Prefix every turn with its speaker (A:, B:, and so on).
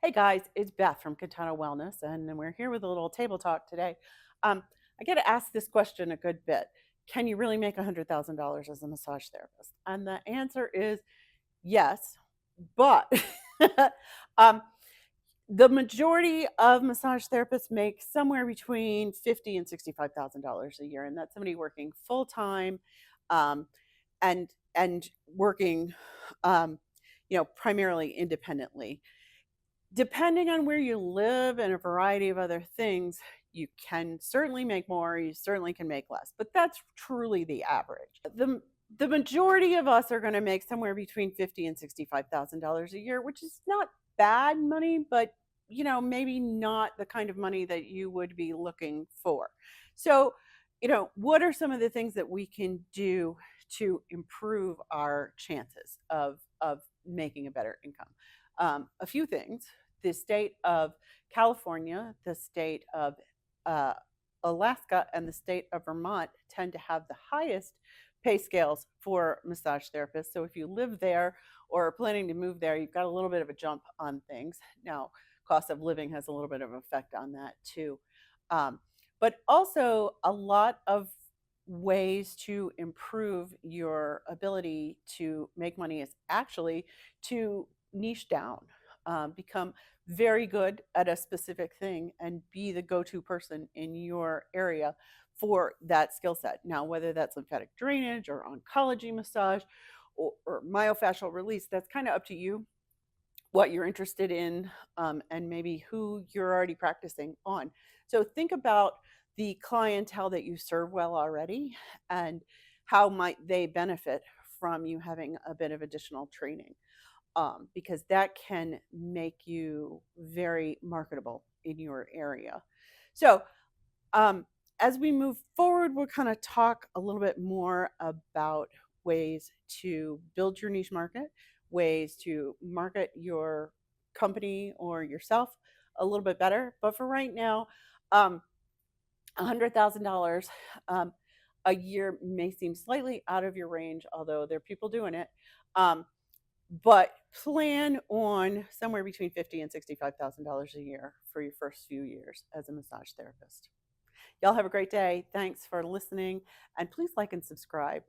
A: Hey guys, it's Beth from Katana Wellness, and we're here with a little table talk today. I get to ask this question a good bit. Can you really make $100,000 as a massage therapist? And the answer is yes, but um, the majority of massage therapists make somewhere between $50 and $65,000 a year, and that's somebody working full time, um, and working, um, primarily independently. Depending on where you live and a variety of other things, you can certainly make more, you certainly can make less, but that's truly the average. The majority of us are going to make somewhere between 50 and $65,000 a year, which is not bad money, but maybe not the kind of money that you would be looking for. So, what are some of the things that we can do to improve our chances of making a better income? A few things. The state of California, the state of uh, Alaska, and the state of Vermont tend to have the highest pay scales for massage therapists. So if you live there or are planning to move there, you've got a little bit of a jump on things. Now, cost of living has a little bit of effect on that too. Um, but also, a lot of ways to improve your ability to make money is actually to niche down, become very good at a specific thing, and be the go to person in your area for that skill set. Now, whether that's lymphatic drainage or oncology massage or myofascial release, that's kind of up to you, what you're interested in, and maybe who you're already practicing on. So think about the clientele that you serve well already, and how might they benefit from you having a bit of additional training, because that can make you very marketable in your area. So, um, as we move forward, we'll kind of talk a little bit more about ways to build your niche market, ways to market your company or yourself a little bit better. But for right now, um, $100,000 a year may seem slightly out of your range, although there are people doing it. Um, but plan on somewhere between $50 and $65,000 a year for your first few years as a massage therapist. Y'all have a great day. Thanks for listening, and please like and subscribe.